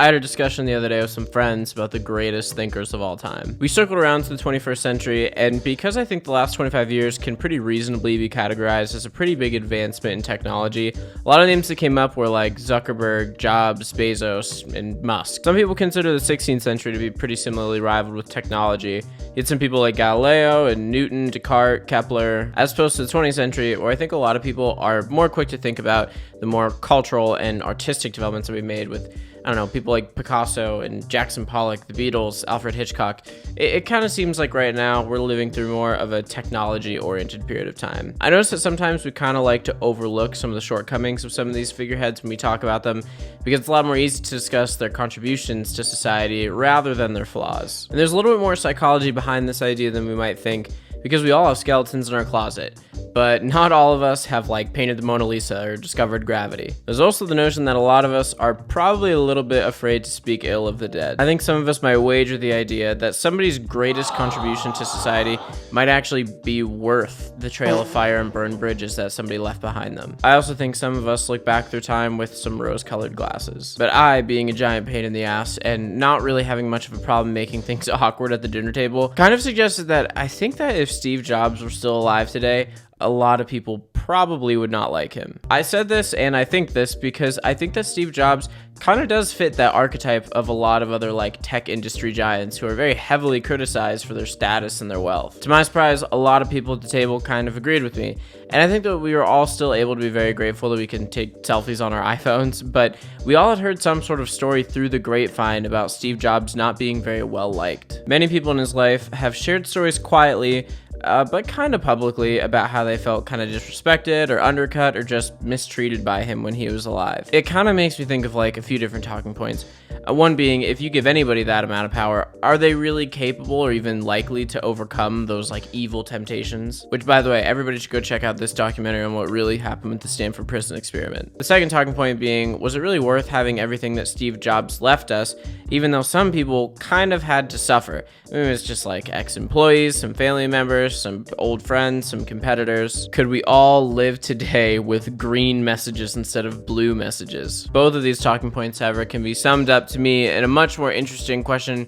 I had a discussion the other day with some friends about the greatest thinkers of all time. We circled around to the 21st century, and because I think the last 25 years can pretty reasonably be categorized as a pretty big advancement in technology, a lot of names that came up were like Zuckerberg, Jobs, Bezos, and Musk. Some people consider the 16th century to be pretty similarly rivaled with technology. You had some people like Galileo and Newton, Descartes, Kepler, as opposed to the 20th century, where I think a lot of people are more quick to think about the more cultural and artistic developments that we made with, I don't know, people like Picasso and Jackson Pollock, the Beatles, Alfred Hitchcock. It kind of seems like right now we're living through more of a technology-oriented period of time. I notice that sometimes we kind of like to overlook some of the shortcomings of some of these figureheads when we talk about them, because it's a lot more easy to discuss their contributions to society rather than their flaws. And there's a little bit more psychology behind this idea than we might think, because we all have skeletons in our closet, but not all of us have like painted the Mona Lisa or discovered gravity. There's also the notion that a lot of us are probably a little bit afraid to speak ill of the dead. I think some of us might wager the idea that somebody's greatest contribution to society might actually be worth the trail of fire and burned bridges that somebody left behind them. I also think some of us look back through time with some rose-colored glasses. But I, being a giant pain in the ass and not really having much of a problem making things awkward at the dinner table, kind of suggested that I think that if Steve Jobs were still alive today, a lot of people probably would not like him. I said this and I think this because I think that Steve Jobs kind of does fit that archetype of a lot of other like tech industry giants who are very heavily criticized for their status and their wealth. To my surprise, a lot of people at the table kind of agreed with me. And I think that we were all still able to be very grateful that we can take selfies on our iPhones, but we all had heard some sort of story through the grapevine about Steve Jobs not being very well liked. Many people in his life have shared stories quietly, but kind of publicly, about how they felt kind of disrespected or undercut or just mistreated by him when he was alive. It kind of makes me think of like a few different talking points. One being, if you give anybody that amount of power, are they really capable or even likely to overcome those like evil temptations? Which, by the way, everybody should go check out this documentary on what really happened with the Stanford prison experiment. The second talking point being, was it really worth having everything that Steve Jobs left us, even though some people kind of had to suffer? I mean, it was just like ex-employees, some family members, some old friends, some competitors. Could we all live today with green messages instead of blue messages? Both of these talking points, however, can be summed up to me in a much more interesting question,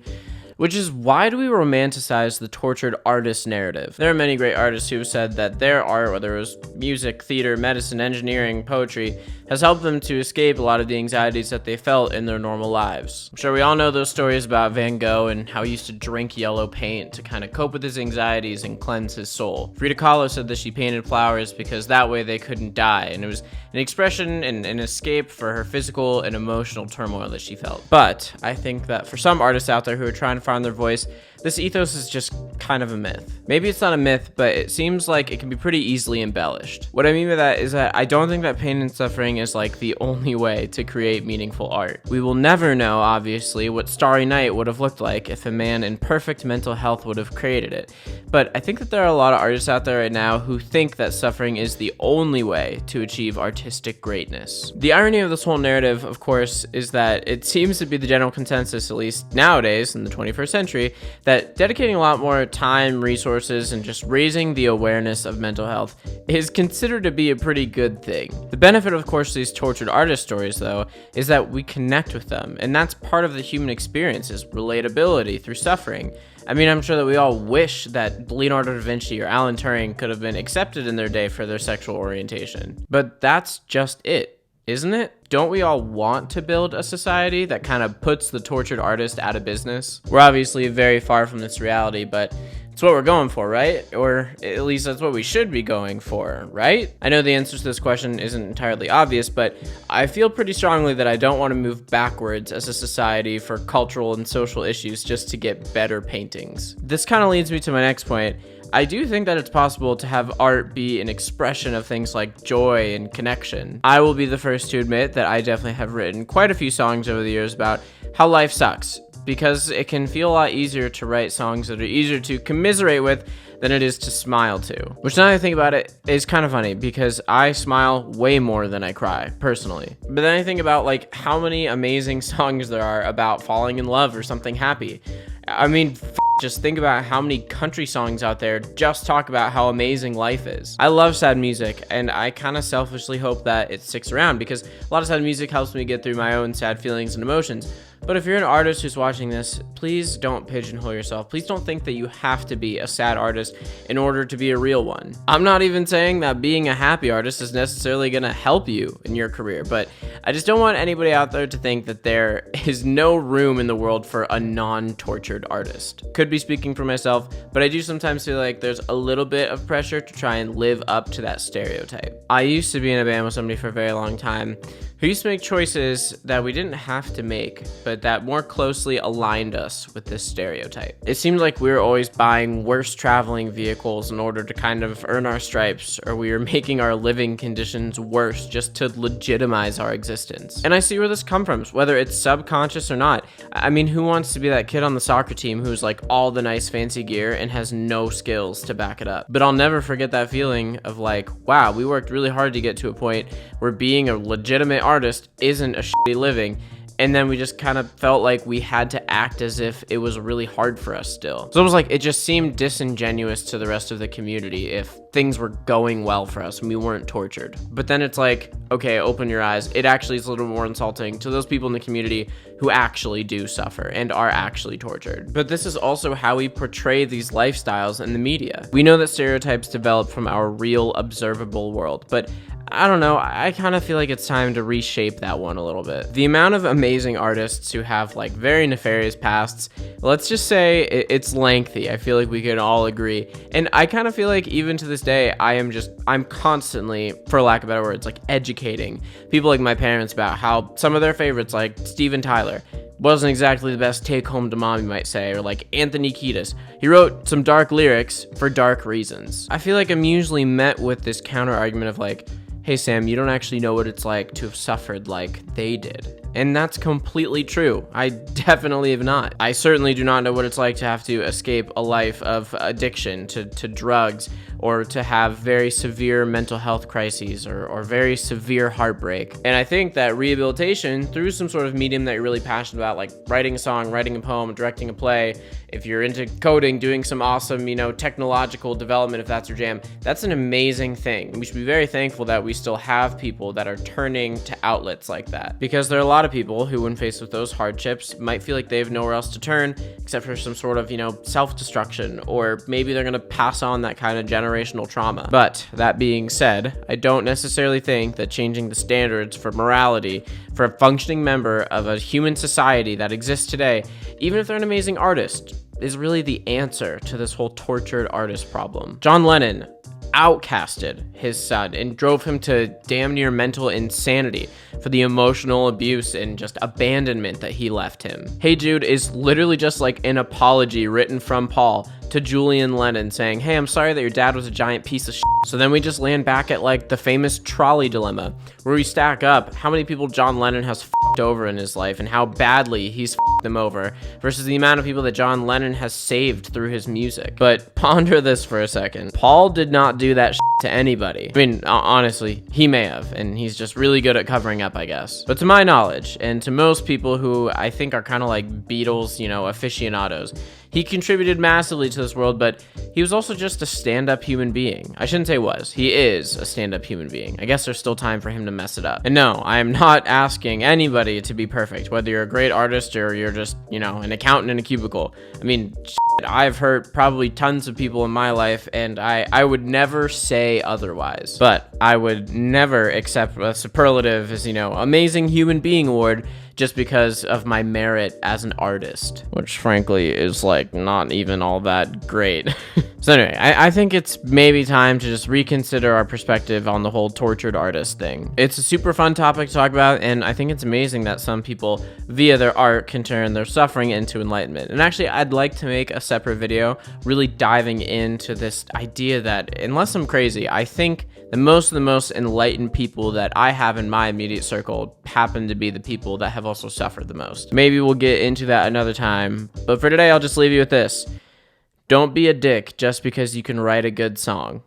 which is, why do we romanticize the tortured artist narrative? There are many great artists who have said that their art, whether it was music, theater, medicine, engineering, poetry, has helped them to escape a lot of the anxieties that they felt in their normal lives. I'm sure we all know those stories about Van Gogh and how he used to drink yellow paint to kind of cope with his anxieties and cleanse his soul. Frida Kahlo said that she painted flowers because that way they couldn't die, and it was an expression and an escape for her physical and emotional turmoil that she felt. But I think that for some artists out there who are trying to find their voice, this ethos is just kind of a myth. Maybe it's not a myth, but it seems like it can be pretty easily embellished. What I mean by that is that I don't think that pain and suffering is like the only way to create meaningful art. We will never know, obviously, what Starry Night would have looked like if a man in perfect mental health would have created it. But I think that there are a lot of artists out there right now who think that suffering is the only way to achieve artistic greatness. The irony of this whole narrative, of course, is that it seems to be the general consensus, at least nowadays in the 21st century, that dedicating a lot more time, resources, and just raising the awareness of mental health is considered to be a pretty good thing. The benefit, of course, of these tortured artist stories, though, is that we connect with them, and that's part of the human experience, is relatability through suffering. I mean, I'm sure that we all wish that Leonardo da Vinci or Alan Turing could have been accepted in their day for their sexual orientation. But that's just it, isn't it? Don't we all want to build a society that kind of puts the tortured artist out of business? We're obviously very far from this reality, but it's what we're going for, right? Or at least that's what we should be going for, right? I know the answer to this question isn't entirely obvious, but I feel pretty strongly that I don't want to move backwards as a society for cultural and social issues just to get better paintings. This kind of leads me to my next point. I do think that it's possible to have art be an expression of things like joy and connection. I will be the first to admit that I definitely have written quite a few songs over the years about how life sucks, because it can feel a lot easier to write songs that are easier to commiserate with than it is to smile to. Which, now that I think about it, is kind of funny, because I smile way more than I cry, personally. But then I think about like how many amazing songs there are about falling in love or something happy. I mean, just think about how many country songs out there just talk about how amazing life is. I love sad music, and I kind of selfishly hope that it sticks around, because a lot of sad music helps me get through my own sad feelings and emotions. But if you're an artist who's watching this, please don't pigeonhole yourself. Please don't think that you have to be a sad artist in order to be a real one. I'm not even saying that being a happy artist is necessarily going to help you in your career, but I just don't want anybody out there to think that there is no room in the world for a non-tortured artist. Could be speaking for myself, but I do sometimes feel like there's a little bit of pressure to try and live up to that stereotype. I used to be in a band with somebody for a very long time who used to make choices that we didn't have to make, but that more closely aligned us with this stereotype. It seemed like we were always buying worse traveling vehicles in order to kind of earn our stripes, or we were making our living conditions worse just to legitimize our existence. And I see where this comes from, whether it's subconscious or not. I mean, who wants to be that kid on the soccer team who's like all the nice fancy gear and has no skills to back it up? But I'll never forget that feeling of like, wow, we worked really hard to get to a point where being a legitimate artist isn't a shitty living, and then we just kind of felt like we had to act as if it was really hard for us still. So it was like, it just seemed disingenuous to the rest of the community if things were going well for us and we weren't tortured. But then it's like, okay, open your eyes. It actually is a little more insulting to those people in the community who actually do suffer and are actually tortured. But this is also how we portray these lifestyles in the media. We know that stereotypes develop from our real observable world, but I don't know, I kind of feel like it's time to reshape that one a little bit. The amount of amazing artists who have like very nefarious pasts, let's just say it's lengthy. I feel like we can all agree. And I kind of feel like even to this day, I'm constantly, for lack of better words, like educating people like my parents about how some of their favorites, like Steven Tyler, wasn't exactly the best take home to mom, you might say, or like Anthony Kiedis. He wrote some dark lyrics for dark reasons. I feel like I'm usually met with this counter argument of like, hey Sam, you don't actually know what it's like to have suffered like they did. And that's completely true. I definitely have not. I certainly do not know what it's like to have to escape a life of addiction to drugs, or to have very severe mental health crises, or very severe heartbreak. And I think that rehabilitation through some sort of medium that you're really passionate about, like writing a song, writing a poem, directing a play, if you're into coding, doing some awesome, technological development, if that's your jam, that's an amazing thing. And we should be very thankful that we still have people that are turning to outlets like that. Because there are a lot of people who, when faced with those hardships, might feel like they have nowhere else to turn except for some sort of, self-destruction, or maybe they're going to pass on that kind of generational trauma. But that being said, I don't necessarily think that changing the standards for morality for a functioning member of a human society that exists today, even if they're an amazing artist, is really the answer to this whole tortured artist problem. John Lennon outcasted his son and drove him to damn near mental insanity for the emotional abuse and just abandonment that he left him. Hey Jude is literally just like an apology written from Paul to Julian Lennon saying, hey, I'm sorry that your dad was a giant piece of shit. So then we just land back at like the famous trolley dilemma, where we stack up how many people John Lennon has f***ed over in his life and how badly he's f***ed them over versus the amount of people that John Lennon has saved through his music. But ponder this for a second. Paul did not do that shit to anybody. I mean, honestly, he may have, and he's just really good at covering up, I guess. But to my knowledge, and to most people who I think are kind of like Beatles, aficionados, he contributed massively to this world, but he was also just a stand-up human being. I shouldn't say was. He is a stand-up human being. I guess there's still time for him to mess it up. And no, I am not asking anybody to be perfect, whether you're a great artist or you're just, an accountant in a cubicle. I mean, I've hurt probably tons of people in my life, and I would never say otherwise. But I would never accept a superlative as, amazing human being award just because of my merit as an artist, which frankly is like not even all that great. So anyway, I think it's maybe time to just reconsider our perspective on the whole tortured artist thing. It's a super fun topic to talk about, and I think it's amazing that some people, via their art, can turn their suffering into enlightenment. And actually, I'd like to make a separate video really diving into this idea that, unless I'm crazy, I think that most of the most enlightened people that I have in my immediate circle happen to be the people that have also suffered the most. Maybe we'll get into that another time, but for today, I'll just leave you with this. Don't be a dick just because you can write a good song.